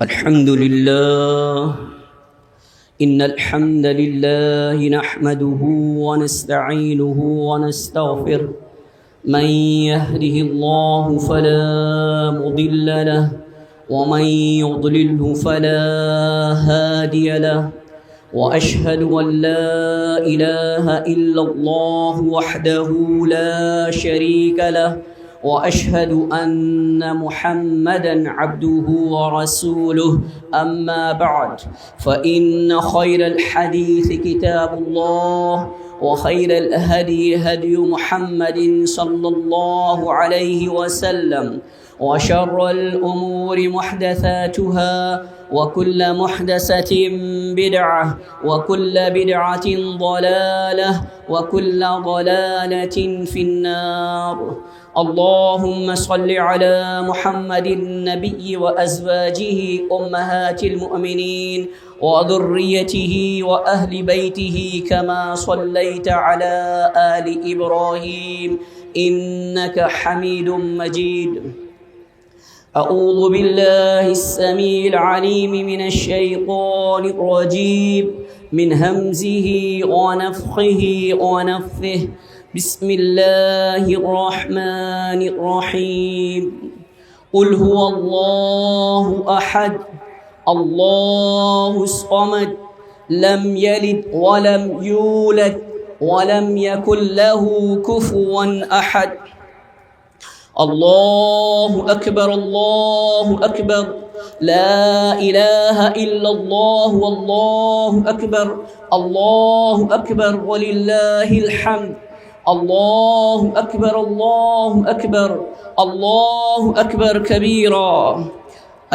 الحمد لله إن الحمد لله نحمده ونستعينه ونستغفره من يهده الله فلا مضل له ومن يضلله فلا هادي له وأشهد أن لا إله إلا الله وحده لا شريك له وأشهد أن محمدًا عبده ورسوله أما بعد فإن خير الحديث كتاب الله وخير الهدي هدي محمد صلى الله عليه وسلم وشر الأمور محدثاتها وكل محدثة بدعة وكل بدعة ضلالة وكل ضلالة في النار. اللهم صل على محمد النبي وأزواجه أمهات المؤمنين وذريته وأهل بيته كما صليت على آل إبراهيم إنك حميد مجيد. أعوذ بالله السميع العليم من الشيطان الرجيم من همزه ونفخه ونفثه. بسم الله الرحمن الرحيم. قل هو الله أحد الله الصمد لم يلد ولم يولد ولم يكن له كفوا أحد. الله أكبر الله أكبر لا إله إلا الله والله أكبر الله أكبر ولله الحمد. الله أكبر الله أكبر الله أكبر كبيرا.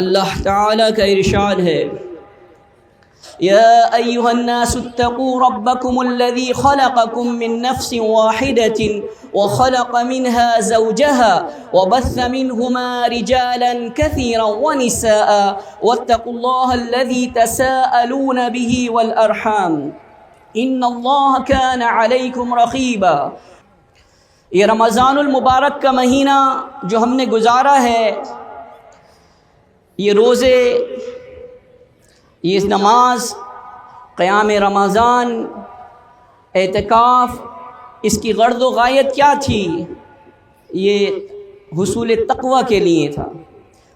اللہ تعالیٰ کا ارشاد ہے يا أيها الناس اتقوا ربكم الذي خلقكم من نفس واحدة وخلق منها زوجها وبث منهما رجالا كثيرا ونساء واتقوا الله الذي تساءلون به والأرحام إن الله كان عليكم رقيبا. یہ رمضان المبارک کا مہینہ جو ہم نے گزارا ہے، یہ روزے، یہ نماز، قیام رمضان، اعتکاف، اس کی غرض و غایت کیا تھی؟ یہ حصول تقوی کے لیے تھا.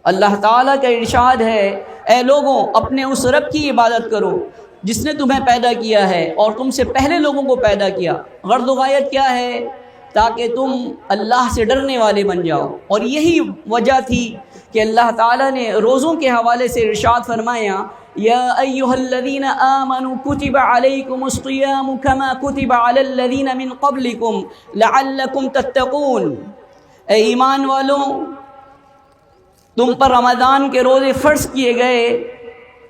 اللہ تعالیٰ کا ارشاد ہے اے لوگوں اپنے اس رب کی عبادت کرو جس نے تمہیں پیدا کیا ہے اور تم سے پہلے لوگوں کو پیدا کیا. غرض و غایت کیا ہے؟ تاکہ تم اللہ سے ڈرنے والے بن جاؤ. اور یہی وجہ تھی کہ اللہ تعالیٰ نے روزوں کے حوالے سے ارشاد فرمایا یا ایھا الذین آمنوا کتب علیکم الصیام کما کتب علی الذین من قبلکم لعلکم تتقون. اے ایمان والوں، تم پر رمضان کے روزے فرض کیے گئے.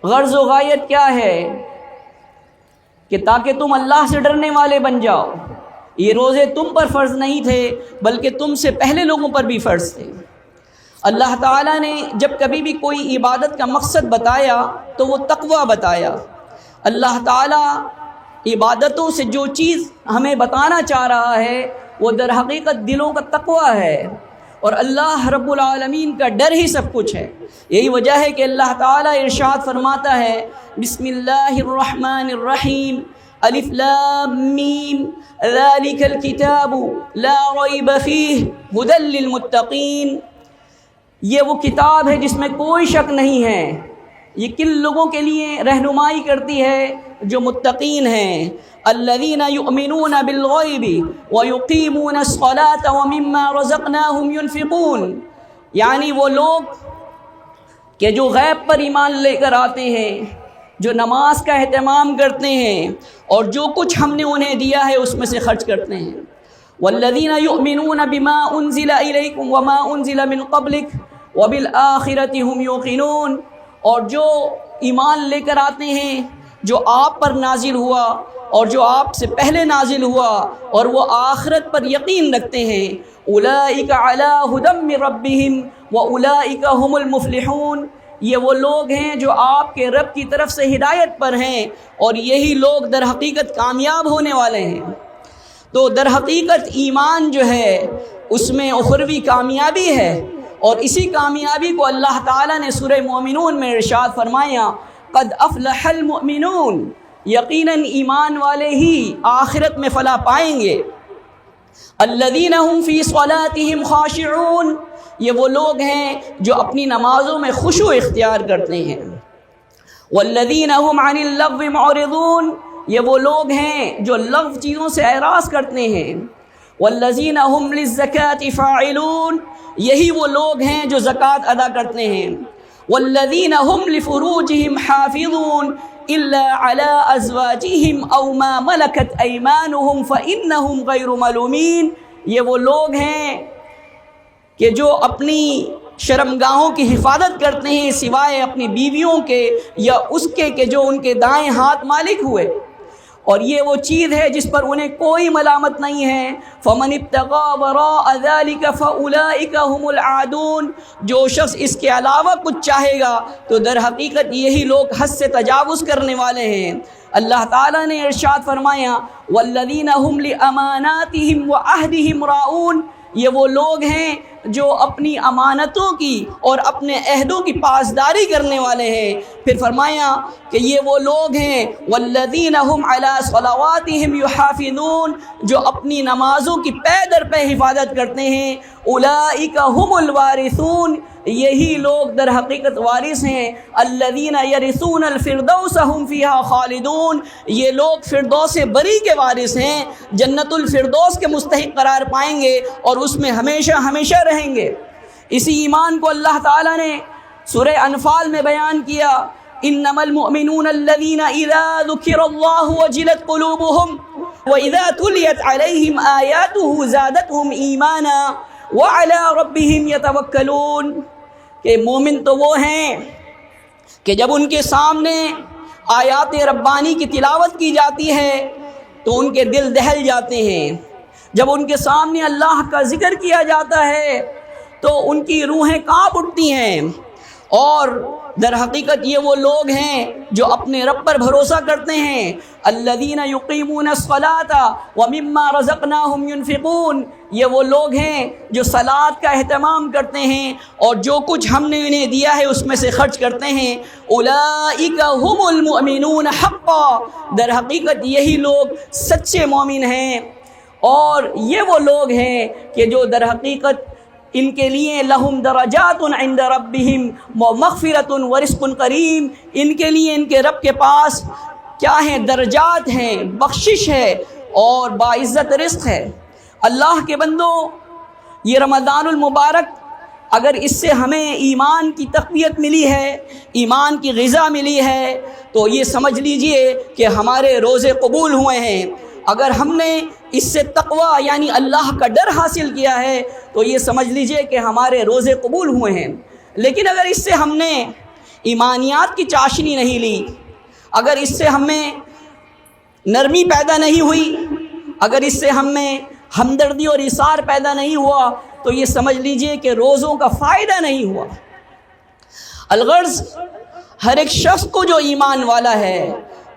غرض و غایت کیا ہے؟ کہ تاکہ تم اللہ سے ڈرنے والے بن جاؤ. یہ روزے تم پر فرض نہیں تھے بلکہ تم سے پہلے لوگوں پر بھی فرض تھے. اللہ تعالیٰ نے جب کبھی بھی کوئی عبادت کا مقصد بتایا تو وہ تقوی بتایا. اللہ تعالیٰ عبادتوں سے جو چیز ہمیں بتانا چاہ رہا ہے وہ در حقیقت دلوں کا تقوی ہے، اور اللہ رب العالمین کا ڈر ہی سب کچھ ہے. یہی وجہ ہے کہ اللہ تعالیٰ ارشاد فرماتا ہے بسم اللہ الرحمن الرحیم الف لام میم ذالک الکتاب لا ریب فیہ ھدی للمتقین. یہ وہ کتاب ہے جس میں کوئی شک نہیں ہے. یہ کن لوگوں کے لیے رہنمائی کرتی ہے؟ جو متقین ہیں. الذین یؤمنون بالغیب ویقیمون الصلاة ومما رزقناہم ینفقون. یعنی وہ لوگ کہ جو غیب پر ایمان لے کر آتے ہیں، جو نماز کا اہتمام کرتے ہیں اور جو کچھ ہم نے انہیں دیا ہے اس میں سے خرچ کرتے ہیں. والذین یؤمنون بما انزل الیکم وما انزل من قبلک وبالآخرۃ ہم یوقنون. اور جو ایمان لے کر آتے ہیں جو آپ پر نازل ہوا اور جو آپ سے پہلے نازل ہوا اور وہ آخرت پر یقین رکھتے ہیں. اولئک علی ھدی من ربہم واولئک ھم المفلحون. یہ وہ لوگ ہیں جو آپ کے رب کی طرف سے ہدایت پر ہیں اور یہی لوگ در حقیقت کامیاب ہونے والے ہیں. تو در حقیقت ایمان جو ہے اس میں اخروی کامیابی ہے اور اسی کامیابی کو اللہ تعالیٰ نے سورہ مومنون میں ارشاد فرمایا قد افلح المؤمنون، یقیناً ایمان والے ہی آخرت میں فلاح پائیں گے۔ الذین هم فی صلاتهم خاشعون، یہ وہ لوگ ہیں جو اپنی نمازوں میں خشوع اختیار کرتے ہیں۔ والذین هم عن اللغو معرضون، یہ وہ لوگ ہیں جو لغو چیزوں سے اعراض کرتے ہیں۔ والذین هم للزکاة فاعلون، یہی وہ لوگ ہیں جو زکوٰۃ ادا کرتے ہیں۔ والذین هم لفروجهم حافظون الا على ازواجهم او ما ملكت ايمانهم فانهم غير ملومين، یہ وہ لوگ ہیں کہ جو اپنی شرمگاہوں کی حفاظت کرتے ہیں سوائے اپنی بیویوں کے یا اس کے کہ جو ان کے دائیں ہاتھ مالک ہوئے، اور یہ وہ چیز ہے جس پر انہیں کوئی ملامت نہیں ہے۔ فمن ابتغى وراء ذلك فاولئك هم العادون، جو شخص اس کے علاوہ کچھ چاہے گا تو در حقیقت یہی لوگ حد سے تجاوز کرنے والے ہیں۔ اللہ تعالیٰ نے ارشاد فرمایا والذین هم لاماناتهم وعهدهم راؤون، یہ وہ لوگ ہیں جو اپنی امانتوں کی اور اپنے عہدوں کی پاسداری کرنے والے ہیں۔ پھر فرمایا کہ یہ وہ لوگ ہیں والذین هم علی صلواتهم یحافظون، جو اپنی نمازوں کی پے در پے حفاظت کرتے ہیں۔ اولئک هم الوارثون، یہی لوگ در حقیقت وارث ہیں۔ الذین یرثون الفردوس هم فیہا خالدون، یہ لوگ فردوس بری کے وارث ہیں، جنت الفردوس کے مستحق قرار پائیں گے اور اس میں ہمیشہ ہمیشہ رہیں گے۔ اسی ایمان کو اللہ تعالیٰ نے سورہ انفال میں بیان کیا انما المؤمنون الذین اذا ذکر اللہ وجلت قلوبهم واذا تلیت علیہم آیاتہ زادتہم ایمانا وعلی ربہم یتوکلون، کہ مومن تو وہ ہیں کہ جب ان کے سامنے آیات ربانی کی تلاوت کی جاتی ہے تو ان کے دل دہل جاتے ہیں، جب ان کے سامنے اللہ کا ذکر کیا جاتا ہے تو ان کی روحیں کانپ اٹھتی ہیں، اور در حقیقت یہ وہ لوگ ہیں جو اپنے رب پر بھروسہ کرتے ہیں۔ الذین یقیمون الصلاۃ ومما رزقناہم ینفقون، یہ وہ لوگ ہیں جو صلاۃ کا اہتمام کرتے ہیں اور جو کچھ ہم نے انہیں دیا ہے اس میں سے خرچ کرتے ہیں۔ اولئک هم المؤمنون حقا، در حقیقت یہی لوگ سچے مومن ہیں، اور یہ وہ لوگ ہیں کہ جو در حقیقت ان کے لیے لہم درجات عند ربہم مغفرۃ ورزق کریم، ان کے لیے ان کے رب کے پاس کیا ہیں؟ درجات ہیں، بخشش ہے اور باعزت رزق ہے۔ اللہ کے بندوں، یہ رمضان المبارک اگر اس سے ہمیں ایمان کی تقویت ملی ہے، ایمان کی غذا ملی ہے، تو یہ سمجھ لیجئے کہ ہمارے روزے قبول ہوئے ہیں۔ اگر ہم نے اس سے تقوی یعنی اللہ کا ڈر حاصل کیا ہے تو یہ سمجھ لیجئے کہ ہمارے روزے قبول ہوئے ہیں۔ لیکن اگر اس سے ہم نے ایمانیات کی چاشنی نہیں لی، اگر اس سے ہمیں نرمی پیدا نہیں ہوئی، اگر اس سے ہم میں ہمدردی اور ایثار پیدا نہیں ہوا، تو یہ سمجھ لیجئے کہ روزوں کا فائدہ نہیں ہوا۔ الغرض ہر ایک شخص کو جو ایمان والا ہے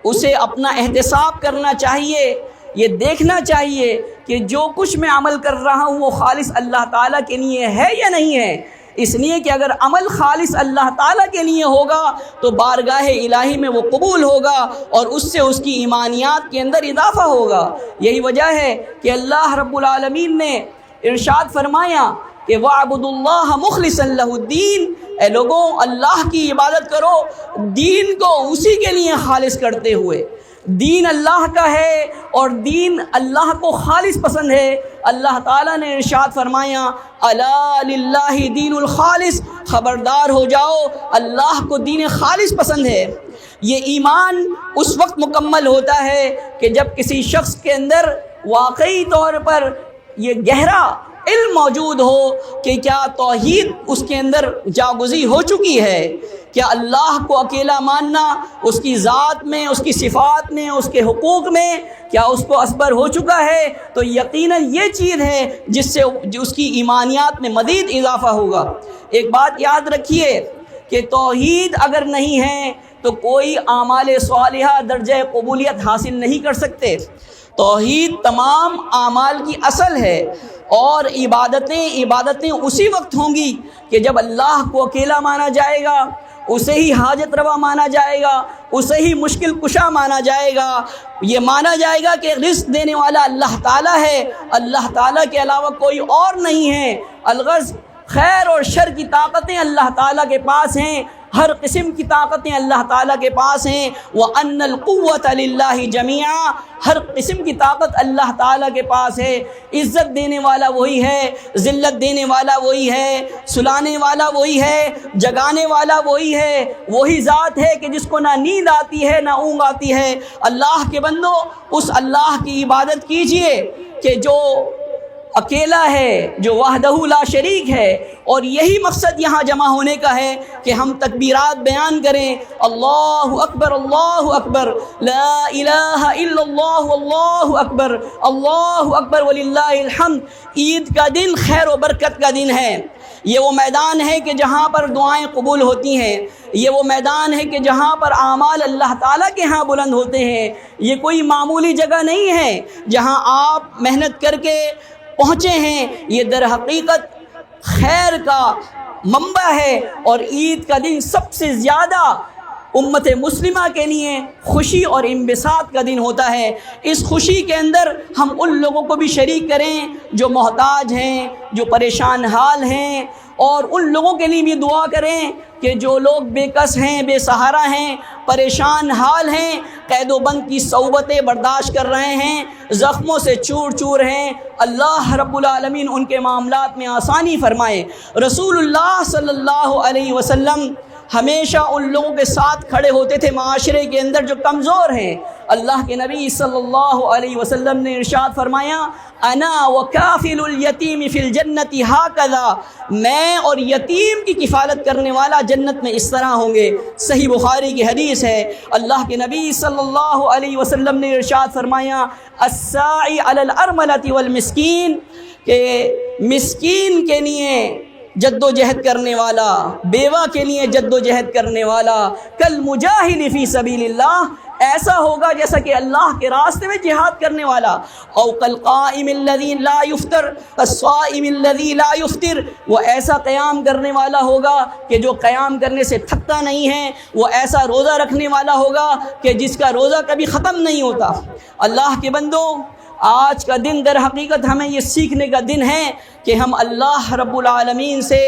اسے اپنا احتساب کرنا چاہیے، یہ دیکھنا چاہیے کہ جو کچھ میں عمل کر رہا ہوں وہ خالص اللہ تعالیٰ کے لیے ہے یا نہیں ہے، اس لیے کہ اگر عمل خالص اللہ تعالیٰ کے لیے ہوگا تو بارگاہ الہی میں وہ قبول ہوگا اور اس سے اس کی ایمانیات کے اندر اضافہ ہوگا۔ یہی وجہ ہے کہ اللہ رب العالمین نے ارشاد فرمایا کہ وَاعْبُدُوا اللَّهَ مُخْلِصًا لَهُ الدِّينَ، اے لوگوں اللہ کی عبادت کرو دین کو اسی کے لیے خالص کرتے ہوئے۔ دین اللہ کا ہے اور دین اللہ کو خالص پسند ہے۔ اللہ تعالیٰ نے ارشاد فرمایا الا للہ دین الخالص، خبردار ہو جاؤ اللہ کو دین خالص پسند ہے۔ یہ ایمان اس وقت مکمل ہوتا ہے کہ جب کسی شخص کے اندر واقعی طور پر یہ گہرا علم موجود ہو کہ کیا توحید اس کے اندر جاگزی ہو چکی ہے، کیا اللہ کو اکیلا ماننا اس کی ذات میں، اس کی صفات میں، اس کے حقوق میں کیا اس کو اثبر ہو چکا ہے، تو یقیناً یہ چیز ہے جس سے اس کی ایمانیات میں مزید اضافہ ہوگا۔ ایک بات یاد رکھیے کہ توحید اگر نہیں ہے تو کوئی اعمال صالحہ درجہ قبولیت حاصل نہیں کر سکتے۔ توحید تمام اعمال کی اصل ہے، اور عبادتیں اسی وقت ہوں گی کہ جب اللہ کو اکیلا مانا جائے گا، اسے ہی حاجت روا مانا جائے گا، اسے ہی مشکل کشا مانا جائے گا، یہ مانا جائے گا کہ رزق دینے والا اللہ تعالیٰ ہے، اللہ تعالیٰ کے علاوہ کوئی اور نہیں ہے۔ الغرض خیر اور شر کی طاقتیں اللہ تعالیٰ کے پاس ہیں، ہر قسم کی طاقتیں اللہ تعالیٰ کے پاس ہیں۔ وَأَنَّ الْقُوَّةَ لِلَّهِ جَمِيعًا، ہر قسم کی طاقت اللہ تعالیٰ کے پاس ہے۔ عزت دینے والا وہی ہے، ذلت دینے والا وہی ہے، سلانے والا وہی ہے، جگانے والا وہی ہے، وہی ذات ہے کہ جس کو نہ نیند آتی ہے نہ اونگ آتی ہے۔ اللہ کے بندو، اس اللہ کی عبادت کیجئے کہ جو اکیلا ہے، جو وحدہ لا شریک ہے، اور یہی مقصد یہاں جمع ہونے کا ہے کہ ہم تکبیرات بیان کریں، اللہ اکبر اللہ اکبر، لا الہ الا اللہ اللہ اکبر، اللہ اکبر وللہ الحمد۔ عید کا دن خیر و برکت کا دن ہے، یہ وہ میدان ہے کہ جہاں پر دعائیں قبول ہوتی ہیں، یہ وہ میدان ہے کہ جہاں پر اعمال اللہ تعالیٰ کے ہاں بلند ہوتے ہیں۔ یہ کوئی معمولی جگہ نہیں ہے جہاں آپ محنت کر کے پہنچے ہیں، یہ در حقیقت خیر کا منبع ہے، اور عید کا دن سب سے زیادہ امت مسلمہ کے لیے خوشی اور انبساط کا دن ہوتا ہے۔ اس خوشی کے اندر ہم ان لوگوں کو بھی شریک کریں جو محتاج ہیں، جو پریشان حال ہیں، اور ان لوگوں کے لیے بھی دعا کریں کہ جو لوگ بے کس ہیں، بے سہارا ہیں، پریشان حال ہیں، قید و بند کی صعوبتیں برداشت کر رہے ہیں، زخموں سے چور چور ہیں، اللہ رب العالمین ان کے معاملات میں آسانی فرمائے۔ رسول اللہ صلی اللہ علیہ وسلم ہمیشہ ان لوگوں کے ساتھ کھڑے ہوتے تھے معاشرے کے اندر جو کمزور ہیں۔ اللہ کے نبی صلی اللہ علیہ وسلم نے ارشاد فرمایا، انا وکافل الیتیم فی الجنت ہاکذا، میں اور یتیم کی کفالت کرنے والا جنت میں اس طرح ہوں گے۔ صحیح بخاری کی حدیث ہے۔ اللہ کے نبی صلی اللہ علیہ وسلم نے ارشاد فرمایا، الساعی علی الارملۃ والمسکین، کہ مسکین کے لیے جد و جہد کرنے والا، بیوہ کے لیے جد و جہد کرنے والا، کل مجاہد فی سبیل اللہ، ایسا ہوگا جیسا کہ اللہ کے راستے میں جہاد کرنے والا، او کالقائم الذی لا یفطر الصائم الذی لا یفطر، وہ ایسا قیام کرنے والا ہوگا کہ جو قیام کرنے سے تھکتا نہیں ہے، وہ ایسا روزہ رکھنے والا ہوگا کہ جس کا روزہ کبھی ختم نہیں ہوتا۔ اللہ کے بندوں، آج کا دن در حقیقت ہمیں یہ سیکھنے کا دن ہے کہ ہم اللہ رب العالمین سے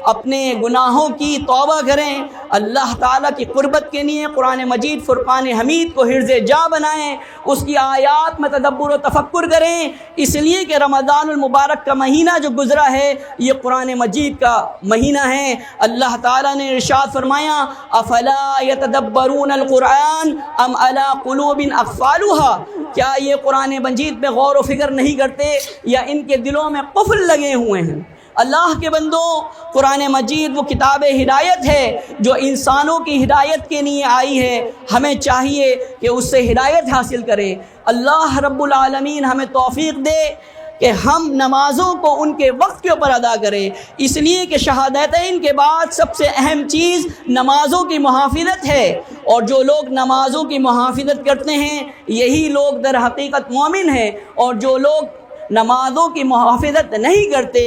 اپنے گناہوں کی توبہ کریں، اللہ تعالیٰ کی قربت کے لیے قرآن مجید فرقان حمید کو حرز جا بنائیں، اس کی آیات میں تدبر و تفکر کریں، اس لیے کہ رمضان المبارک کا مہینہ جو گزرا ہے یہ قرآن مجید کا مہینہ ہے۔ اللہ تعالیٰ نے ارشاد فرمایا، افلا یتدبرون القرآن ام علی قلوب اقفالها، کیا یہ قرآن مجید پہ غور و فکر نہیں کرتے یا ان کے دلوں میں قفل لگے ہوئے ہیں؟ اللہ کے بندوں، قرآن مجید وہ کتاب ہدایت ہے جو انسانوں کی ہدایت کے لیے آئی ہے، ہمیں چاہیے کہ اس سے ہدایت حاصل کریں۔ اللہ رب العالمین ہمیں توفیق دے کہ ہم نمازوں کو ان کے وقت کے اوپر ادا کریں، اس لیے کہ شہادتین کے بعد سب سے اہم چیز نمازوں کی محافظت ہے، اور جو لوگ نمازوں کی محافظت کرتے ہیں یہی لوگ در حقیقت مومن ہیں، اور جو لوگ نمازوں کی محافظت نہیں کرتے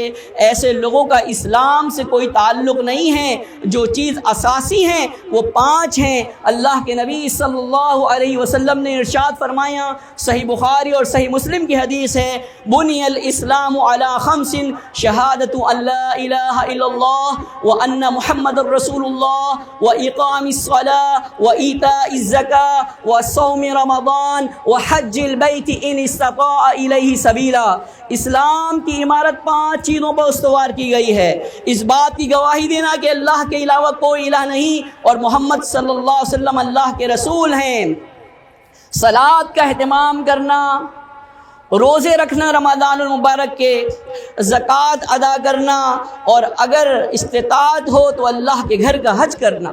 ایسے لوگوں کا اسلام سے کوئی تعلق نہیں ہے۔ جو چیز اساسی ہیں وہ 5 ہیں۔ اللہ کے نبی صلی اللہ علیہ وسلم نے ارشاد فرمایا، صحیح بخاری اور صحیح مسلم کی حدیث ہے، بنی الاسلام علی 5، شہادت ان لا الہ الا اللہ وان محمد الرسول اللہ واقام الصلاۃ وایتاء الزکاۃ وصوم رمضان وحج البیت ان استطاع الیہ سبیلا۔ اسلام کی عمارت 5 چیزوں پر استوار کی گئی ہے۔ اس بات کی گواہی دینا کہ اللہ کے علاوہ کوئی الہ نہیں اور محمد صلی اللہ علیہ وسلم اللہ کے رسول ہیں، صلاۃ کا اہتمام کرنا، روزے رکھنا رمضان المبارک کے، زکوٰۃ ادا کرنا، اور اگر استطاعت ہو تو اللہ کے گھر کا حج کرنا۔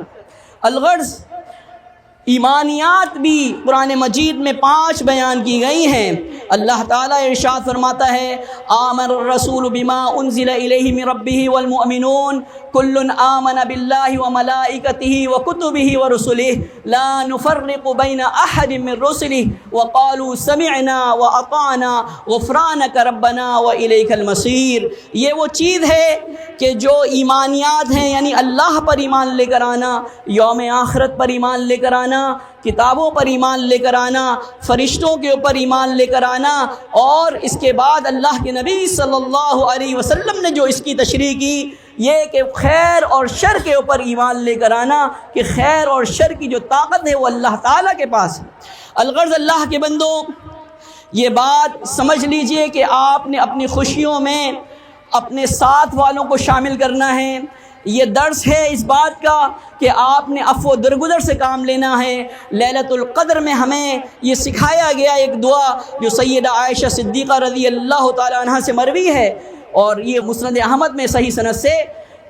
الغرض ایمانیات بھی قرآن مجید میں 5 بیان کی گئی ہیں۔ اللہ تعالیٰ ارشاد فرماتا ہے آمن الرسول بما انزل الیہ من ربہ والمؤمنون کل آمن باللہ وملائکتہ وکتبہ ورسلہ لا نفرق بین احد من رسلہ وقالوا سمعنا واطعنا غفرانک ربنا والیک المصیر۔ یہ وہ چیز ہے کہ جو ایمانیات ہیں، یعنی اللہ پر ایمان لے کر آنا، یوم آخرت پر ایمان لے کر آنا، کتابوں پر ایمان لے کر آنا، فرشتوں کے اوپر ایمان لے کر آنا، اور اس کے بعد اللہ کے نبی صلی اللہ علیہ وسلم نے جو اس کی تشریح کی، یہ کہ خیر اور شر کے اوپر ایمان لے کر آنا، کہ خیر اور شر کی جو طاقت ہے وہ اللہ تعالیٰ کے پاس ہے۔ الغرض اللہ کے بندو، یہ بات سمجھ لیجئے کہ آپ نے اپنی خوشیوں میں اپنے ساتھ والوں کو شامل کرنا ہے۔ یہ درس ہے اس بات کا کہ آپ نے عفو و درگزر سے کام لینا ہے۔ لیلۃ القدر میں ہمیں یہ سکھایا گیا ایک دعا جو سیدہ عائشہ صدیقہ رضی اللہ تعالی عنہ سے مروی ہے، اور یہ مسند احمد میں صحیح سند سے،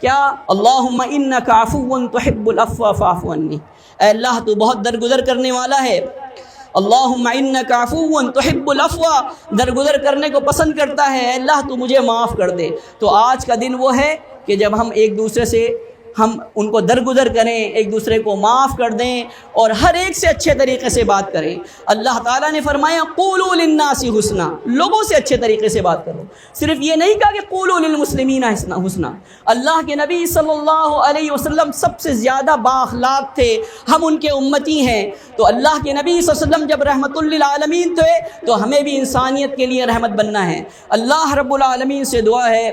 کیا اللہم انک عفو تحب العفو فاعف عنی، اے اللہ تو بہت درگزر کرنے والا ہے، اللہم انک عفو تحب العفو، درگزر کرنے کو پسند کرتا ہے، اے اللہ تو مجھے معاف کر دے۔ تو آج کا دن وہ ہے کہ جب ہم ایک دوسرے سے ہم ان کو درگزر کریں، ایک دوسرے کو معاف کر دیں، اور ہر ایک سے اچھے طریقے سے بات کریں۔ اللہ تعالیٰ نے فرمایا قولوا للناس حسنا، لوگوں سے اچھے طریقے سے بات کرو۔ صرف یہ نہیں کہا کہ قولوا للمسلمین حسنا۔ اللہ کے نبی صلی اللہ علیہ وسلم سب سے زیادہ بااخلاق تھے، ہم ان کے امتی ہیں، تو اللہ کے نبی صلی اللہ علیہ وسلم جب رحمت للعالمین تھے تو ہمیں بھی انسانیت کے لیے رحمت بننا ہے۔ اللہ رب العالمین سے دعا ہے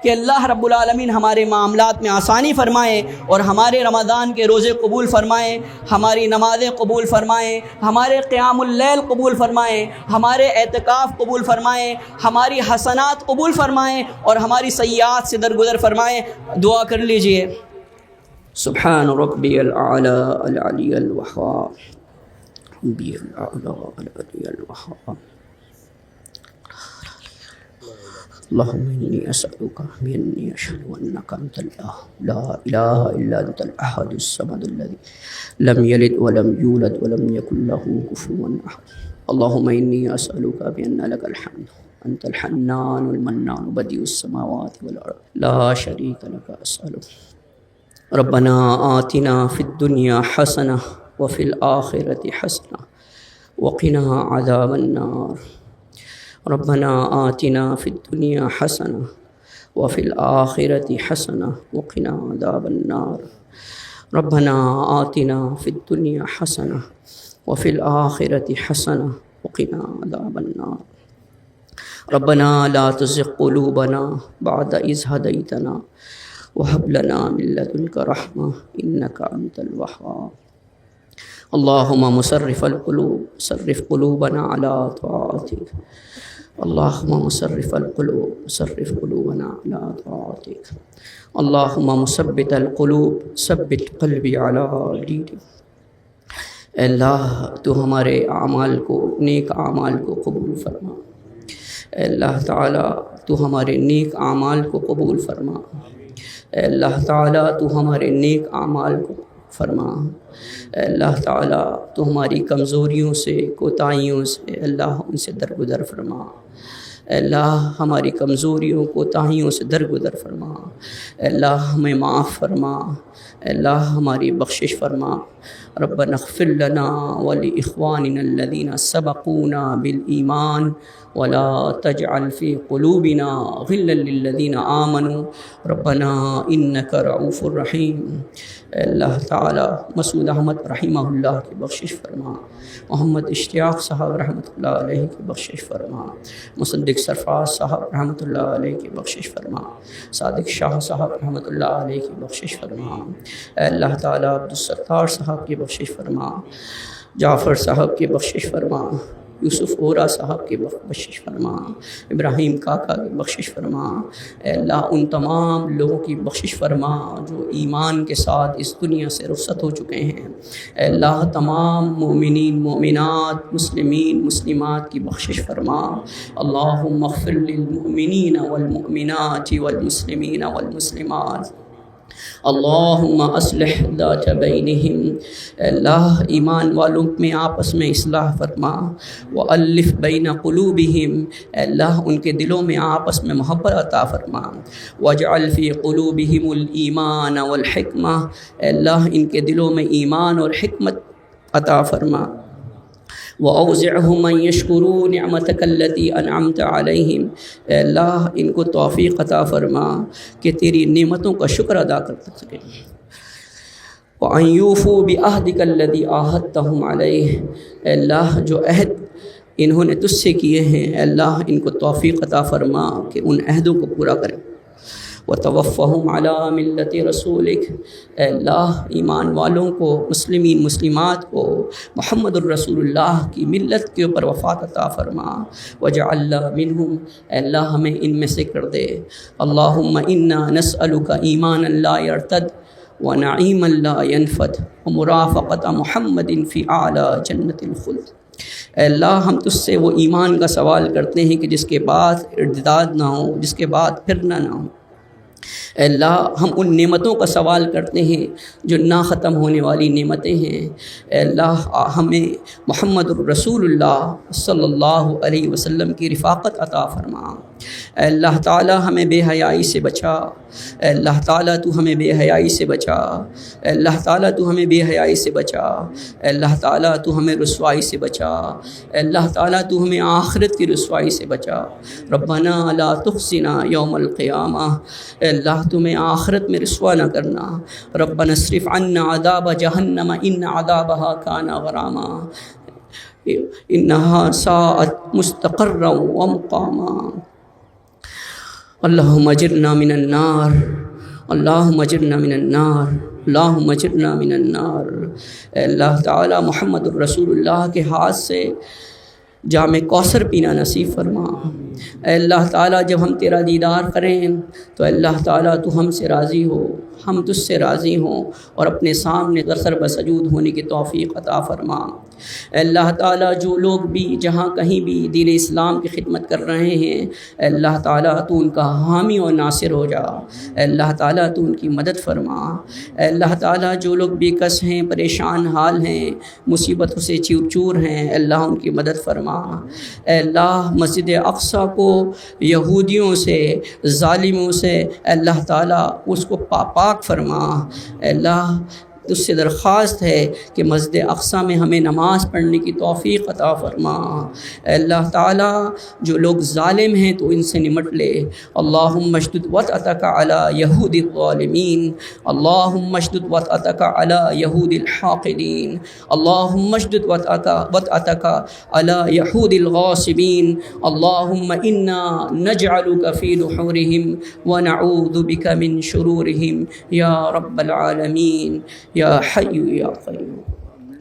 کہ اللہ رب العالمین ہمارے معاملات میں آسانی فرمائے، اور ہمارے رمضان کے روزے قبول فرمائیں، ہماری نمازیں قبول فرمائیں، ہمارے قیام اللیل قبول فرمائیں، ہمارے اعتکاف قبول فرمائیں، ہماری حسنات قبول فرمائیں، اور ہماری سیئات سے درگزر فرمائیں۔ دعا کر لیجئے۔ سبحان ربی الاعلی العلی الوہاب، ربی الاعلی العلی الوہاب، اللهم إني أسألك بأني أشهد أنك أنت الله لا إله إلا أنت الأحد الصمد الذي لم يلد ولم يولد ولم يكن له كفوا أحد اللهم إني أسألك بأن لك الحمد أنت الحنان المنان بديع السماوات والأرض لا شريك لك أسألك ربنا آتنا في الدنيا حسنة وفي الآخرة حسنة وقنا عذاب النار ربنا آتنا في الدنيا حسنة وفي الآخرة حسنة وقنا عذاب النار ربنا آتنا في الدنيا حسنة وفي الآخرة حسنة وقنا عذاب النار ربنا لا تزغ قلوبنا بعد إذ هديتنا وهب لنا من لدنك رحمة إنك أنت الوهاب اللهم مصرف القلوب صرف قلوبنا على طاعتك اللهم مصرف القلوب صرف قلوبنا على طاعتك اللهم مثبت القلوب ثبت قلبي على دينك۔ اے اللہ تو ہمارے اعمال کو، نیک اعمال کو قبول فرما۔ اے اللہ تعالیٰ تو ہمارے نیک اعمال کو قبول فرما۔ اے اللہ تعالیٰ تو ہمارے نیک اعمال کو فرما۔ اے اللہ تعالیٰ تو ہماری کمزوریوں سے، کوتاہیوں سے اللہ ان سے درگزر فرما۔ اے اللہ ہماری کمزوریوں، کوتاہیوں سے درگزر فرما۔ اے اللہ ہمیں معاف فرما۔ اے اللہ ہماری بخشش فرما۔ ربنا اغفر لنا ولإخواننا الذين سبقونا بالإيمان ولا تجعل في قلوبنا غلا للذين آمنوا ربنا إنك رؤوف رحيم۔ اے اللہ تعالیٰ مسعود احمد رحمہ اللہ کی بخشش فرما، محمد اشتیاق صاحب رحمۃ اللہ علیہ کی بخشش فرما، مصدق سرفراز صاحب رحمۃ اللہ علیہ کی بخشش فرما، صادق شاہ صاحب رحمۃ اللہ علیہ کی بخشش فرما۔ اے اللہ تعالیٰ عبدالستار صاحب کی بخشش فرما، جعفر صاحب کی بخشش فرما، یوسف اورا صاحب کی بخشش فرما، ابراہیم کاکا کی بخشش فرما۔ اے اللہ ان تمام لوگوں کی بخشش فرما جو ایمان کے ساتھ اس دنیا سے رخصت ہو چکے ہیں۔ اے اللہ تمام مومنین، مومنات، مسلمین، مسلمات کی بخشش فرما۔ اللہم اغفر للمؤمنین والمؤمنات والمسلمین والمسلمات اللہم اصلح ذات بینہم، اے اللہ ایمان والوں میں آپس میں اصلاح فرما، والف بین قلوبہم، اے اللہ ان کے دلوں میں آپس میں محبت عطا فرما، واجعل فی قلوبہم الایمان والحکمہ، اے اللہ ان کے دلوں میں ایمان اور حکمت عطا فرما، وَأَوْزِعْهُمْ أَن يَشْكُرُوا نِعْمَتَكَ الَّتِي أَنْعَمْتَ عَلَيْهِمْ، اے اللہ ان کو توفیق عطا فرما کہ تیری نعمتوں کا شکر ادا کر سکیں، وَأَن يُوفُوا بِعَهْدِكَ الَّذِي عَاهَدتَّهُمْ عَلَيْهِ، اے اللہ جو عہد انہوں نے تجھ سے کیے ہیں اے اللہ ان کو توفیق عطا فرما کہ ان عہدوں کو پورا کریں، وَتَوَفَّهُمْ عَلَىٰ مِلَّةِ رَسُولِكَ، اے اللہ ایمان والوں کو، مسلمین مسلمات کو محمد الرسول اللہ کی ملت کے اوپر وفات عطا فرما، وَجَعَلْنَا مِنْهُمْ، اے اللہ ہمیں ان میں سے کر دے، اللہم اِنَّا نَسْأَلُكَ ایمانا لا يرتد ونعیما لا ينفد ومرافقت محمد فی اعلیٰ جنت الخلد، اے اللہ ہم تجھ سے وہ ایمان کا سوال کرتے ہیں کہ جس کے بعد ارتداد نہ ہو، جس کے بعد پھرنا نہ ہو، اے اللہ ہم ان نعمتوں کا سوال کرتے ہیں جو نہ ختم ہونے والی نعمتیں ہیں، اے اللہ ہمیں محمد الرسول اللہ صلی اللہ علیہ وسلم کی رفاقت عطا فرما، اے اللہ تعالی ہمیں بے حیائی سے بچا، اے اللہ تعالیٰ تو ہمیں بے حیائی سے بچا، اے اللہ تعالیٰ تو ہمیں بے حیائی سے بچا، اے اللہ تعالیٰ تو ہمیں رسوائی سے بچا، اے اللہ تعالیٰ تو ہمیں آخرت کی رسوائی سے بچا، ربنا لا تخزنا یوم القیامہ، اے اللہ تمہیں آخرت میں رسوا نہ کرنا، ربنا اصرف عنا عذاب جہنم ان عذابها کان غراما انہا ساءت مستقرا ومقاما، اللہم اجرنا من النار، اللہم اجرنا من النار، اللہم اجرنا من النار، اے اللہ تعالی محمد الرسول اللہ کے ہاتھ سے جام کوثر پینا نصیب فرما، اے اللہ تعالیٰ جب ہم تیرا دیدار کریں تو اللہ تعالیٰ تو ہم سے راضی ہو، ہم تجھ سے راضی ہوں اور اپنے سامنے سر بسجود ہونے کی توفیق عطا فرما، اے اللہ تعالیٰ جو لوگ بھی جہاں کہیں بھی دین اسلام کی خدمت کر رہے ہیں اے اللہ تعالیٰ تو ان کا حامی و ناصر ہو جا، اے اللہ تعالیٰ تو ان کی مدد فرما، اے اللہ تعالیٰ جو لوگ بے کس ہیں، پریشان حال ہیں، مصیبتوں سے چور چور ہیں اے اللہ ان کی مدد فرما، اے اللہ مسجد اقصیٰ کو یہودیوں سے، ظالموں سے اے اللہ تعالیٰ اس کو پاک فرما، اے اللہ تجھ سے درخواست ہے کہ مسجد اقصیٰ میں ہمیں نماز پڑھنے کی توفیق عطا فرما، اے اللہ تعالیٰ جو لوگ ظالم ہیں تو ان سے نمٹ لے، اللہم اشدد وطأتک علی یہود الظالمین، اللہم اشدد وطأتک علی یہود الحاقدین، اللہم اشدد وطأتک علی یہود الغاصبین، اللہم انا نجعلک فی نحورہم ونعوذ بک من شرورہم یا رب العالمین یا حی یا قیوم۔